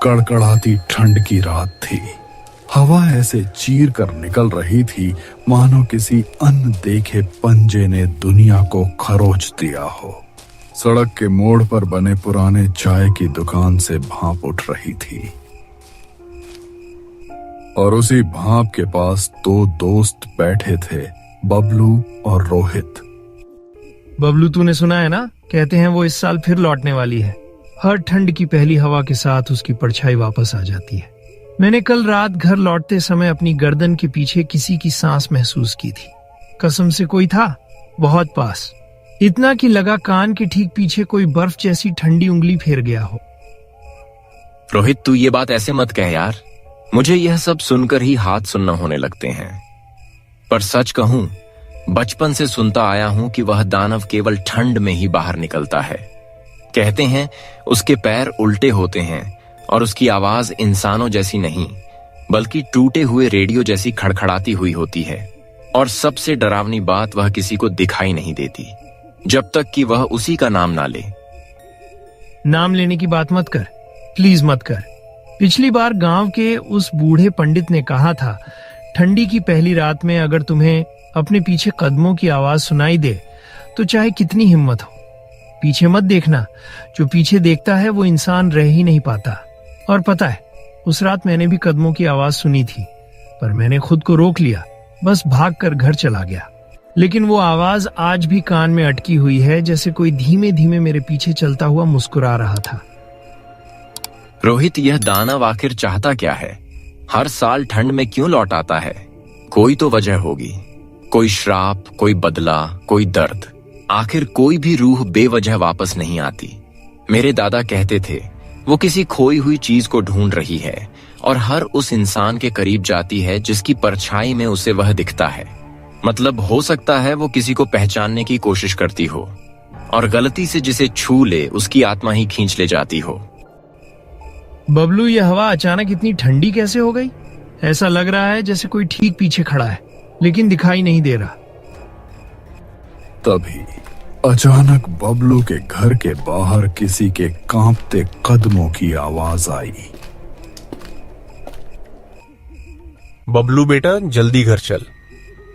कड़कड़ाती ठंड की रात थी। हवा ऐसे चीर कर निकल रही थी मानो किसी अनदेखे पंजे ने दुनिया को खरोच दिया हो। सड़क के मोड़ पर बने पुराने चाय की दुकान से भाप उठ रही थी और उसी भाप के पास दो दोस्त बैठे थे, बबलू और रोहित। बबलू, तूने सुना है ना, कहते हैं वो इस साल फिर लौटने वाली है। हर ठंड की पहली हवा के साथ उसकी परछाई वापस आ जाती है। मैंने कल रात घर लौटते समय अपनी गर्दन के पीछे किसी की सांस महसूस की थी। कसम से कोई था, बहुत पास, इतना कि लगा कान के ठीक पीछे कोई बर्फ जैसी ठंडी उंगली फेर गया हो। रोहित, तू ये बात ऐसे मत कह यार। मुझे यह सब सुनकर ही हाथ सुनना होने लगते हैं। पर सच कहूं, बचपन से सुनता आया हूं कि वह दानव केवल ठंड में ही बाहर निकलता है। कहते हैं उसके पैर उल्टे होते हैं और उसकी आवाज इंसानों जैसी नहीं बल्कि टूटे हुए रेडियो जैसी खड़खड़ाती हुई होती है। और सबसे डरावनी बात, वह किसी को दिखाई नहीं देती जब तक कि वह उसी का नाम ना ले। नाम लेने की बात मत कर, प्लीज मत कर। पिछली बार गांव के उस बूढ़े पंडित ने कहा था, ठंडी की पहली रात में अगर तुम्हें अपने पीछे कदमों की आवाज सुनाई दे तो चाहे कितनी हिम्मत हो, पीछे मत देखना। जो पीछे देखता है वो इंसान रह ही नहीं पाता। और पता है, उस रात मैंने भी कदमों की आवाज सुनी थी, पर मैंने खुद को रोक लिया, बस भागकर घर चला गया। लेकिन वो आवाज आज भी कान में अटकी हुई है, जैसे कोई धीमे धीमे मेरे पीछे चलता हुआ मुस्कुरा रहा था। रोहित, यह दानव आखिर चाहता क्या है? हर साल ठंड में क्यों लौट आता है? कोई तो वजह होगी, कोई श्राप, कोई बदला, कोई दर्द। आखिर कोई भी रूह बेवजह वापस नहीं आती। मेरे दादा कहते थे वो किसी खोई हुई चीज को ढूंढ रही है और हर उस इंसान के करीब जाती है जिसकी परछाई में उसे वह दिखता है। मतलब हो सकता है वो किसी को पहचानने की कोशिश करती हो और गलती से जिसे छू ले उसकी आत्मा ही खींच ले जाती हो। बबलू, यह हवा अचानक इतनी ठंडी कैसे हो गई? ऐसा लग रहा है जैसे कोई ठीक पीछे खड़ा है, लेकिन दिखाई नहीं दे रहा। तभी अचानक बबलू के घर के बाहर किसी के कांपते कदमों की आवाज आई। बबलू बेटा, जल्दी घर चल।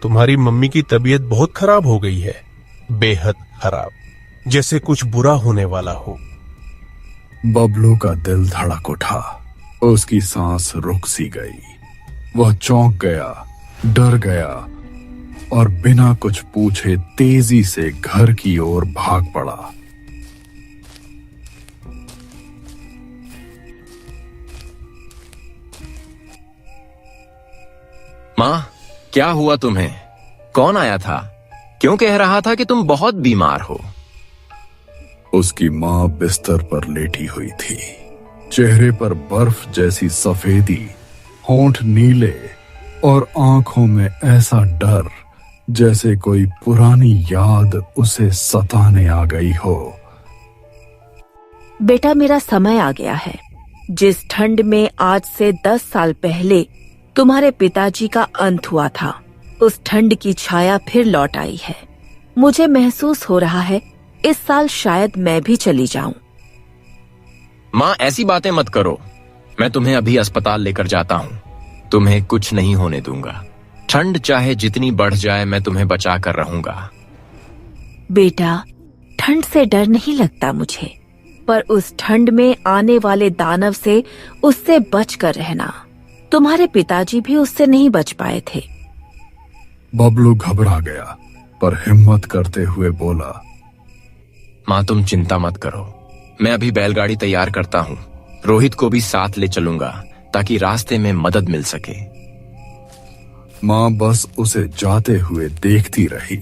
तुम्हारी मम्मी की तबीयत बहुत खराब हो गई है, बेहद खराब, जैसे कुछ बुरा होने वाला हो। बबलू का दिल धड़क उठा, उसकी सांस रुक सी गई। वह चौंक गया, डर गया और बिना कुछ पूछे तेजी से घर की ओर भाग पड़ा। माँ, क्या हुआ तुम्हें? कौन आया था? क्यों कह रहा था कि तुम बहुत बीमार हो? उसकी माँ बिस्तर पर लेटी हुई थी, चेहरे पर बर्फ जैसी सफेदी, होंठ नीले और आंखों में ऐसा डर जैसे कोई पुरानी याद उसे सताने आ गई हो। बेटा, मेरा समय आ गया है। जिस ठंड में आज से 10 साल पहले तुम्हारे पिताजी का अंत हुआ था, उस ठंड की छाया फिर लौट आई है। मुझे महसूस हो रहा है इस साल शायद मैं भी चली जाऊं। माँ, ऐसी बातें मत करो। मैं तुम्हें अभी अस्पताल लेकर जाता हूँ। तुम्हें कुछ नहीं होने दूंगा। ठंड चाहे जितनी बढ़ जाए, मैं तुम्हें बचा कर रहूंगा। बेटा, ठंड से डर नहीं लगता मुझे, पर उस ठंड में आने वाले दानव से उससे बच कर रहना। तुम्हारे पिताजी भी उससे नहीं बच पाए थे। बबलू घबरा गया, पर हिम्मत करते हुए बोला, माँ, तुम चिंता मत करो। मैं अभी बैलगाड़ी तैयार करता हूँ। रोहित को भी साथ ले चलूंगा ताकि रास्ते में मदद मिल सके। माँ बस उसे जाते हुए देखती रही,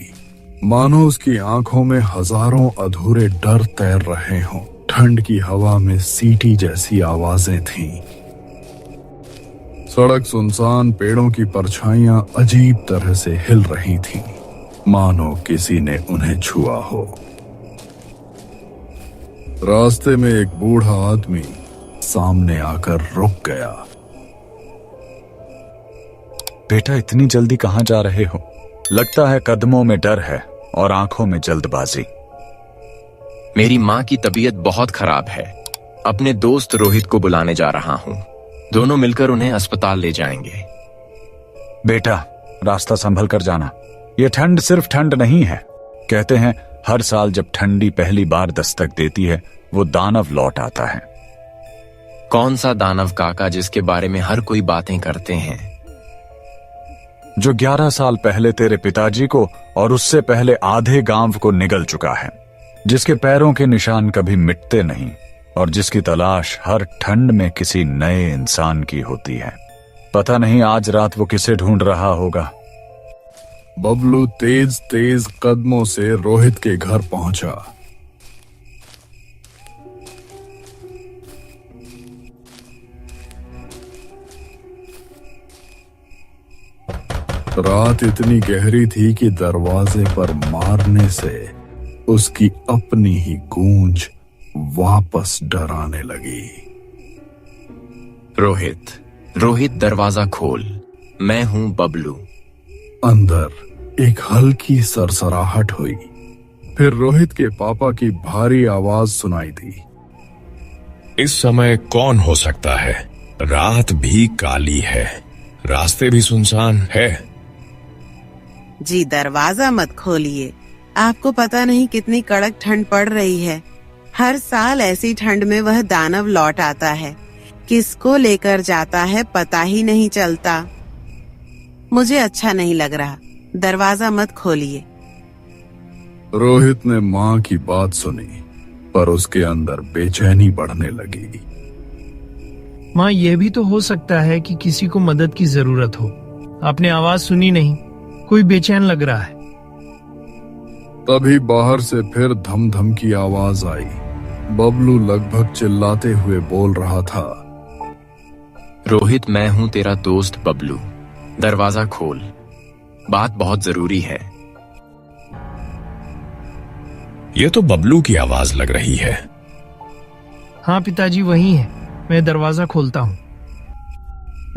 मानो उसकी आंखों में हजारों अधूरे डर तैर रहे हों। ठंड की हवा में सीटी जैसी आवाजें थीं। सड़क सुनसान, पेड़ों की परछाइयां अजीब तरह से हिल रही थीं, मानो किसी ने उन्हें छुआ हो। रास्ते में एक बूढ़ा आदमी सामने आकर रुक गया। बेटा, इतनी जल्दी कहां जा रहे हो? लगता है कदमों में डर है और आंखों में जल्दबाजी। मेरी माँ की तबीयत बहुत खराब है। अपने दोस्त रोहित को बुलाने जा रहा हूँ। दोनों मिलकर उन्हें अस्पताल ले जाएंगे। बेटा, रास्ता संभल कर जाना। ये ठंड सिर्फ ठंड नहीं है। कहते हैं हर साल जब ठंडी पहली बार दस्तक देती है, वो दानव लौट आता है। कौन सा दानव काका जिसके बारे में हर कोई बातें करते हैं? जो 11 साल पहले तेरे पिताजी को और उससे पहले आधे गांव को निगल चुका है, जिसके पैरों के निशान कभी मिटते नहीं और जिसकी तलाश हर ठंड में किसी नए इंसान की होती है। पता नहीं आज रात वो किसे ढूंढ रहा होगा। बबलू तेज तेज कदमों से रोहित के घर पहुंचा। रात इतनी गहरी थी कि दरवाजे पर मारने से उसकी अपनी ही गूंज वापस डराने लगी। रोहित, रोहित दरवाजा खोल, मैं हूं बबलू। अंदर एक हल्की सरसराहट हुई। फिर रोहित के पापा की भारी आवाज सुनाई दी। इस समय कौन हो सकता है? रात भी काली है, रास्ते भी सुनसान है। जी दरवाजा मत खोलिए, आपको पता नहीं कितनी कड़क ठंड पड़ रही है। हर साल ऐसी ठंड में वह दानव लौट आता है, किसको लेकर जाता है पता ही नहीं चलता। मुझे अच्छा नहीं लग रहा, दरवाजा मत खोलिए। रोहित ने माँ की बात सुनी, पर उसके अंदर बेचैनी बढ़ने लगी। माँ, यह भी तो हो सकता है कि किसी को मदद की जरूरत हो। आपने आवाज सुनी नहीं? कोई बेचैन लग रहा है। तभी बाहर से फिर धम धम की आवाज आई। बबलू लगभग चिल्लाते हुए बोल रहा था, रोहित, मैं हूं तेरा दोस्त बबलू। दरवाजा खोल, बात बहुत जरूरी है। ये तो बबलू की आवाज लग रही है। हाँ पिताजी, वही है। मैं दरवाजा खोलता हूँ।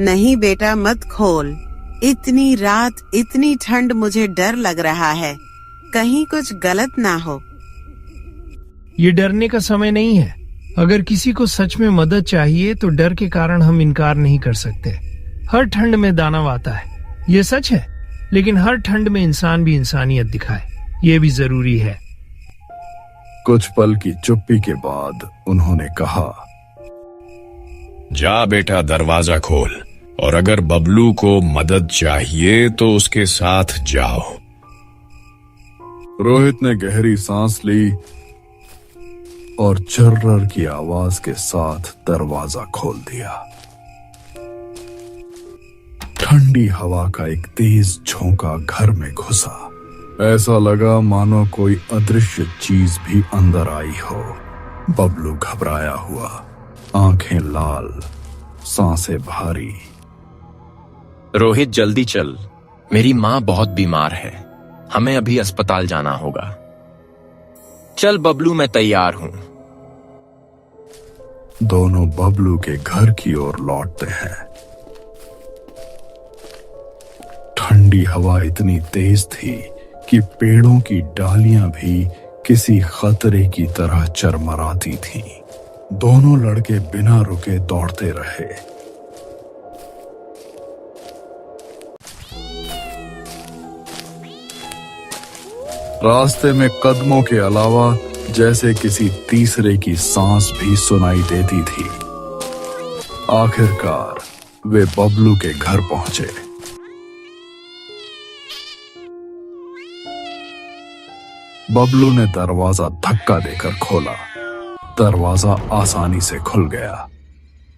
नहीं बेटा, मत खोल। इतनी रात, इतनी ठंड, मुझे डर लग रहा है, कहीं कुछ गलत ना हो। ये डरने का समय नहीं है। अगर किसी को सच में मदद चाहिए तो डर के कारण हम इनकार नहीं कर सकते। हर ठंड में दानव आता है, ये सच है, लेकिन हर ठंड में इंसान भी इंसानियत दिखाए, ये भी जरूरी है। कुछ पल की चुप्पी के बाद उन्होंने कहा, जा बेटा, दरवाजा खोल, और अगर बबलू को मदद चाहिए तो उसके साथ जाओ। रोहित ने गहरी सांस ली और चर्रर की आवाज के साथ दरवाजा खोल दिया। ठंडी हवा का एक तेज झोंका घर में घुसा। ऐसा लगा मानो कोई अदृश्य चीज भी अंदर आई हो। बबलू घबराया हुआ, आंखें लाल, सांसें भारी। रोहित, जल्दी चल, मेरी माँ बहुत बीमार है, हमें अभी अस्पताल जाना होगा। चल बबलू, मैं तैयार हूं। दोनों बबलू के घर की ओर लौटते हैं। ठंडी हवा इतनी तेज थी कि पेड़ों की डालियां भी किसी खतरे की तरह चरमराती थीं। दोनों लड़के बिना रुके दौड़ते रहे। रास्ते में कदमों के अलावा जैसे किसी तीसरे की सांस भी सुनाई देती थी। आखिरकार वे बबलू के घर पहुंचे। बबलू ने दरवाजा धक्का देकर खोला। दरवाजा आसानी से खुल गया।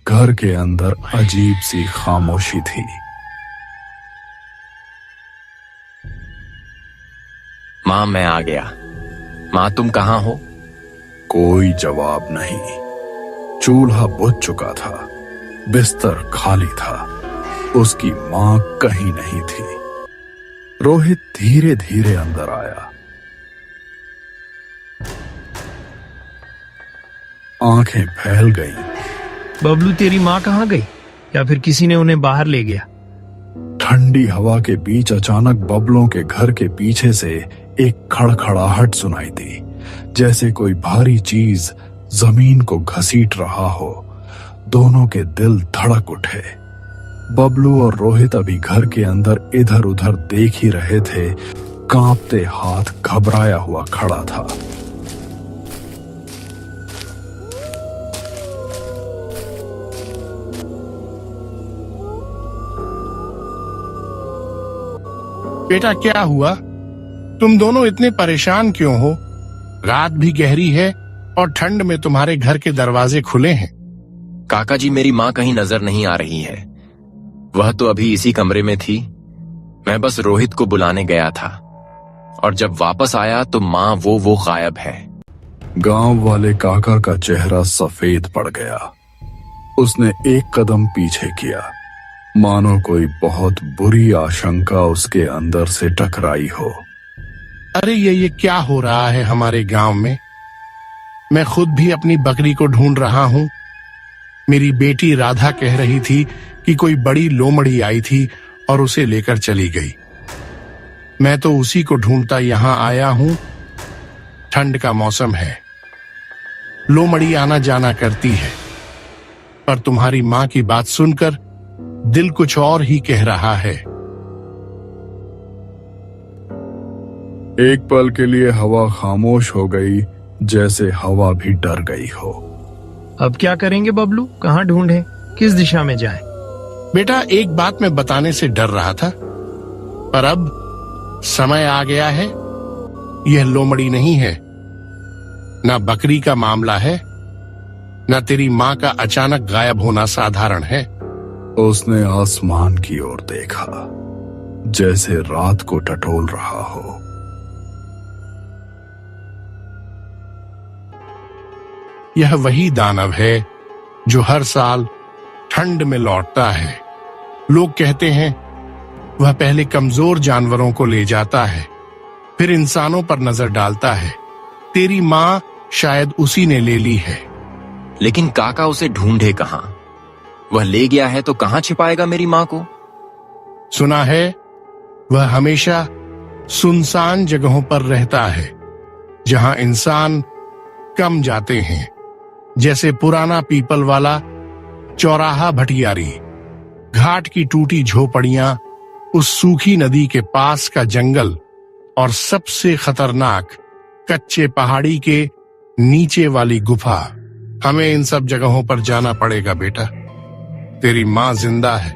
घर के अंदर अजीब सी खामोशी थी। माँ, मैं आ गया। माँ, तुम कहाँ हो? कोई जवाब नहीं। चूल्हा बुझ चुका था, बिस्तर खाली था, उसकी माँ कहीं नहीं थी। रोहित धीरे धीरे अंदर आया। आंखें फैल गईं। बबलू, तेरी माँ कहाँ गई? या फिर किसी ने उन्हें बाहर ले गया? ठंडी हवा के बीच अचानक बबलों के घर के पीछे से एक खड़खड़ाहट सुनाई दी, जैसे कोई भारी चीज जमीन को घसीट रहा हो। दोनों के दिल धड़क उठे। बबलू और रोहित अभी घर के अंदर इधर उधर देख ही रहे थे। कांपते हाथ घबराया हुआ खड़ा था। बेटा, क्या हुआ? तुम दोनों इतने परेशान क्यों हो? रात भी गहरी है और ठंड में तुम्हारे घर के दरवाजे खुले हैं। काका जी, मेरी माँ कहीं नजर नहीं आ रही है। वह तो अभी इसी कमरे में थी। मैं बस रोहित को बुलाने गया था और जब वापस आया तो माँ वो गायब है। गांव वाले काका का चेहरा सफेद पड़ गया। उसने एक कदम पीछे किया, मानो कोई बहुत बुरी आशंका उसके अंदर से टकराई हो। अरे ये क्या हो रहा है हमारे गांव में? मैं खुद भी अपनी बकरी को ढूंढ रहा हूँ। मेरी बेटी राधा कह रही थी कि कोई बड़ी लोमड़ी आई थी और उसे लेकर चली गई। मैं तो उसी को ढूंढता यहाँ आया हूँ। ठंड का मौसम है, लोमड़ी आना जाना करती है, पर तुम्हारी माँ की बात सुनकर दिल कुछ और ही कह रहा है। एक पल के लिए हवा खामोश हो गई, जैसे हवा भी डर गई हो। अब क्या करेंगे बबलू? कहाँ ढूंढें? किस दिशा में जाएं? बेटा, एक बात मैं बताने से डर रहा था, पर अब समय आ गया है। यह लोमड़ी नहीं है, ना बकरी का मामला है, ना तेरी माँ का अचानक गायब होना साधारण है। उसने आसमान की ओर देखा, जैसे रात को टटोल रहा हो। यह वही दानव है जो हर साल ठंड में लौटता है। लोग कहते हैं वह पहले कमजोर जानवरों को ले जाता है, फिर इंसानों पर नजर डालता है। तेरी माँ शायद उसी ने ले ली है। लेकिन काका उसे ढूंढे कहाँ? वह ले गया है तो कहाँ छिपाएगा मेरी माँ को? सुना है वह हमेशा सुनसान जगहों पर रहता है, जहां इंसान कम जाते हैं, जैसे पुराना पीपल वाला चौराहा भटियारी, घाट की टूटी झोपड़ियां, उस सूखी नदी के पास का जंगल और सबसे खतरनाक कच्चे पहाड़ी के नीचे वाली गुफा। हमें इन सब जगहों पर जाना पड़ेगा बेटा। तेरी माँ जिंदा है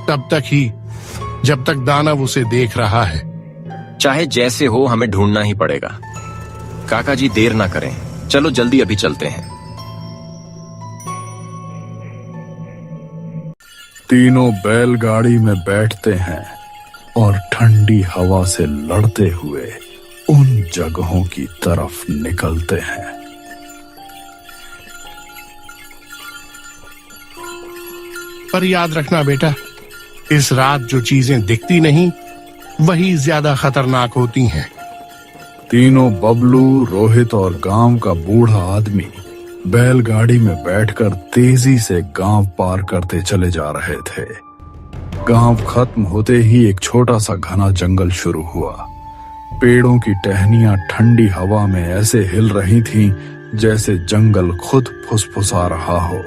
तब तक ही जब तक दानव उसे देख रहा है। चाहे जैसे हो, हमें ढूंढना ही पड़ेगा। काका जी, देर ना करें, चलो जल्दी अभी चलते हैं। तीनों बैलगाड़ी में बैठते हैं और ठंडी हवा से लड़ते हुए उन जगहों की तरफ निकलते हैं। पर याद रखना बेटा, इस रात जो चीजें दिखती नहीं वही ज्यादा खतरनाक होती हैं। तीनों बबलू, रोहित और गांव का बूढ़ा आदमी बैलगाड़ी में बैठकर तेजी से गांव पार करते चले जा रहे थे। गांव खत्म होते ही एक छोटा सा घना जंगल शुरू हुआ। पेड़ों की टहनियां ठंडी हवा में ऐसे हिल रही थीं जैसे जंगल खुद फुसफुसा रहा हो।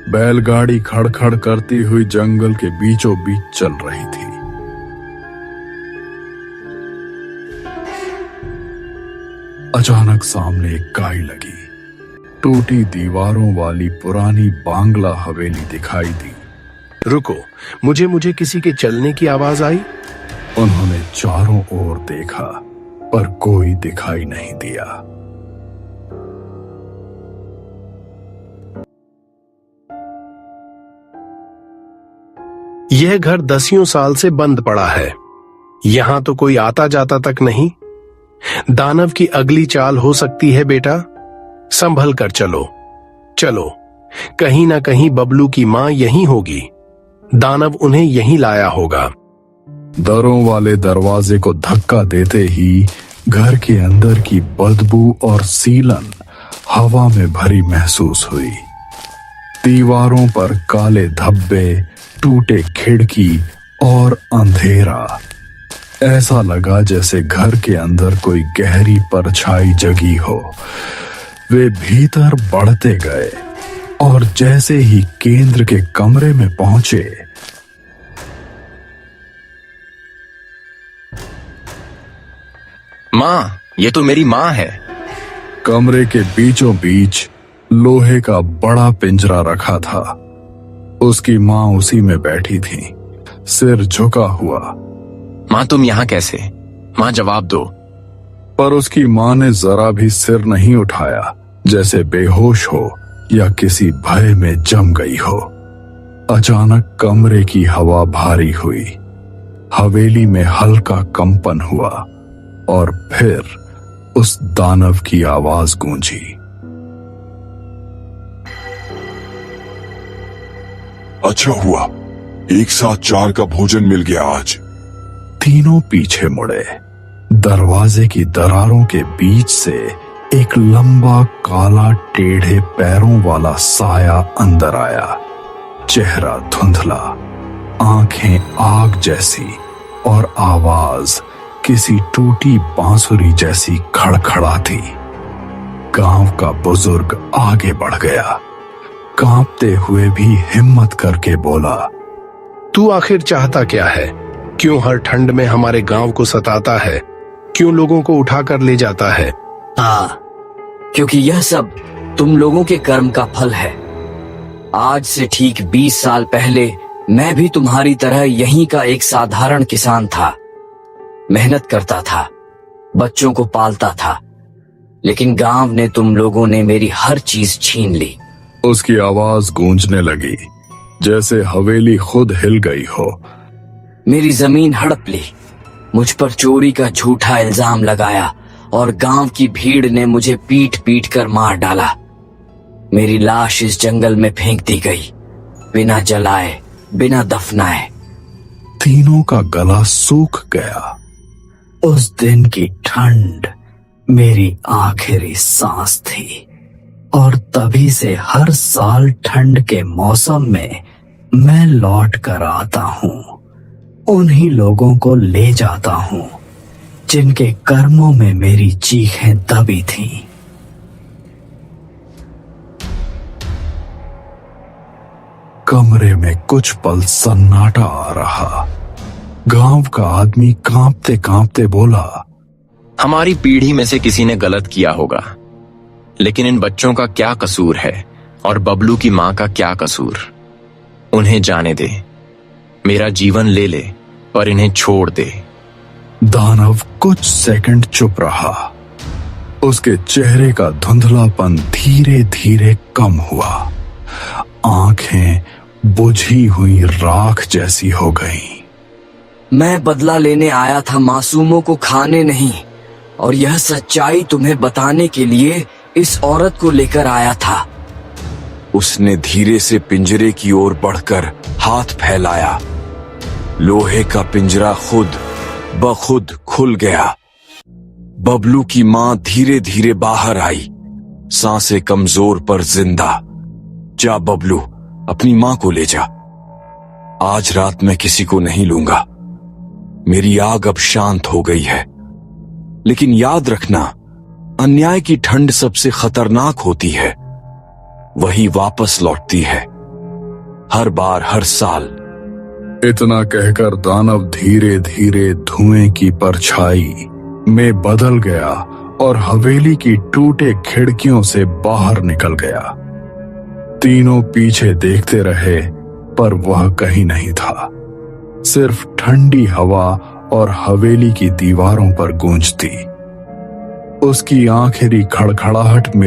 बैलगाड़ी खड़खड़ करती हुई जंगल के बीचों बीच चल रही थी। अचानक सामने एक गाय लगी। टूटी दीवारों वाली पुरानी बांग्ला हवेली दिखाई दी। रुको, मुझे किसी के चलने की आवाज आई। उन्होंने चारों ओर देखा, पर कोई दिखाई नहीं दिया। यह घर दसियों साल से बंद पड़ा है। यहां तो कोई आता जाता तक नहीं। दानव की अगली चाल हो सकती है बेटा। संभल कर चलो। चलो, कहीं ना कहीं बबलू की मां यहीं होगी। दानव उन्हें यहीं लाया होगा। दरों वाले दरवाजे को धक्का देते ही घर के अंदर की बदबू और सीलन हवा में भरी महसूस हुई। दीवारों पर काले धब्बे, टूटे खिड़की और अंधेरा। ऐसा लगा जैसे घर के अंदर कोई गहरी परछाई जगी हो। वे भीतर बढ़ते गए और जैसे ही केंद्र के कमरे में पहुंचे, माँ, ये तो मेरी माँ है। कमरे के बीचों बीच लोहे का बड़ा पिंजरा रखा था। उसकी माँ उसी में बैठी थी, सिर झुका हुआ। माँ, तुम यहाँ कैसे? माँ, जवाब दो। पर उसकी माँ ने जरा भी सिर नहीं उठाया, जैसे बेहोश हो या किसी भय में जम गई हो। अचानक कमरे की हवा भारी हुई, हवेली में हल्का कंपन हुआ और फिर उस दानव की आवाज गूंजी। अच्छा हुआ, एक साथ 4 का भोजन मिल गया आज। तीनों पीछे मुड़े। दरवाजे की दरारों के बीच से एक लंबा काला टेढ़े पैरों वाला साया अंदर आया। चेहरा धुंधला, आंखें आग जैसी और आवाज किसी टूटी बांसुरी जैसी खड़खड़ाती। गांव का बुजुर्ग आगे बढ़ गया, कांपते हुए भी हिम्मत करके बोला, तू आखिर चाहता क्या है? क्यों हर ठंड में हमारे गांव को सताता है? क्यों लोगों को उठाकर ले जाता है? हाँ, क्योंकि यह सब तुम लोगों के कर्म का फल है। आज से ठीक 20 साल पहले मैं भी तुम्हारी तरह यहीं का एक साधारण किसान था। मेहनत करता था, बच्चों को पालता था, लेकिन गांव ने, तुम लोगों ने मेरी हर चीज छीन ली। उसकी आवाज गूंजने लगी जैसे हवेली खुद हिल गई हो। मेरी जमीन हड़प ली, मुझ पर चोरी का झूठा इल्जाम लगाया और गांव की भीड़ ने मुझे पीट पीट कर मार डाला। मेरी लाश इस जंगल में फेंक दी गई, बिना जलाए, बिना दफनाए। तीनों का गला सूख गया। उस दिन की ठंड मेरी आखिरी सांस थी और तभी से हर साल ठंड के मौसम में मैं लौट कर आता हूँ। उन्हीं लोगों को ले जाता हूँ जिनके कर्मों में मेरी चीखें दबी थीं। कमरे में कुछ पल सन्नाटा आ रहा। गांव का आदमी कांपते कांपते बोला, हमारी पीढ़ी में से किसी ने गलत किया होगा, लेकिन इन बच्चों का क्या कसूर है और बबलू की माँ का क्या कसूर? उन्हें जाने दे, मेरा जीवन ले ले पर इन्हें छोड़ दे। दानव कुछ सेकंड चुप रहा। उसके चेहरे का धुंधलापन धीरे धीरे कम हुआ। आंखें बुझी हुई राख जैसी हो गईं। मैं बदला लेने आया था, मासूमों को खाने नहीं, और यह सच्चाई तुम्हें बताने के लिए इस औरत को लेकर आया था। उसने धीरे से पिंजरे की ओर बढ़कर हाथ फैलाया। लोहे का पिंजरा खुद ब खुद खुल गया। बबलू की मां धीरे धीरे बाहर आई, सांसें कमजोर पर जिंदा। जा बबलू, अपनी मां को ले जा। आज रात मैं किसी को नहीं लूंगा। मेरी आग अब शांत हो गई है, लेकिन याद रखना, अन्याय की ठंड सबसे खतरनाक होती है। वही वापस लौटती है, हर बार, हर साल। इतना कहकर दानव धीरे धीरे धुएं की परछाई में बदल गया और हवेली की टूटे खिड़कियों से बाहर निकल गया। तीनों पीछे देखते रहे, पर वह कहीं नहीं था। सिर्फ ठंडी हवा और हवेली की दीवारों पर गूंजती। उसकी आखिरी खड़खड़ाहट में